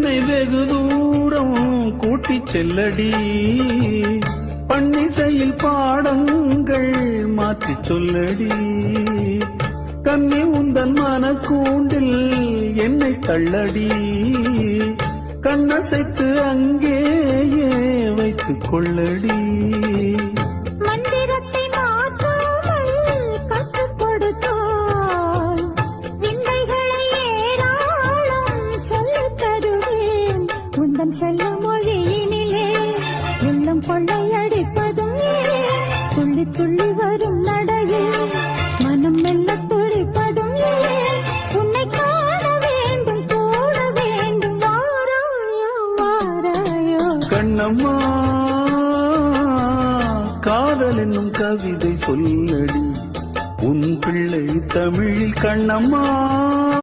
என்னை வெகு தூரம் கூட்டிச் செல்லடி, பன்னிசையில் பாடங்கள் மாற்றிச் சொல்லடி. கண்ணி உந்தன் மனக்கூண்டில் என்னை தள்ளடி, கண்ணசைத்து அங்கேயே வைத்துக் கொள்ளடி. மந்திரத்தை மாற்றாமல் கற்றுக் கொடுத்தால் விந்தைகளை ஏராளம் சொல்லித் தருவேன். உந்தன் செல்ல மொழியினிலே உள்ளம் கொள்ளையடிப்பதும் ஏன், துள்ளி துள்ளி வரும் நடையில் மனம் மெல்ல துடிப்பதும் ஏன். உன்னை காண வேண்டும் கூட வேண்டும், வாராயோ வாராயோ. கண்ணம்மா காதல் என்னும் கவிதை சொல்லடி, உன் பிள்ளை தமிழில் கண்ணம்மா.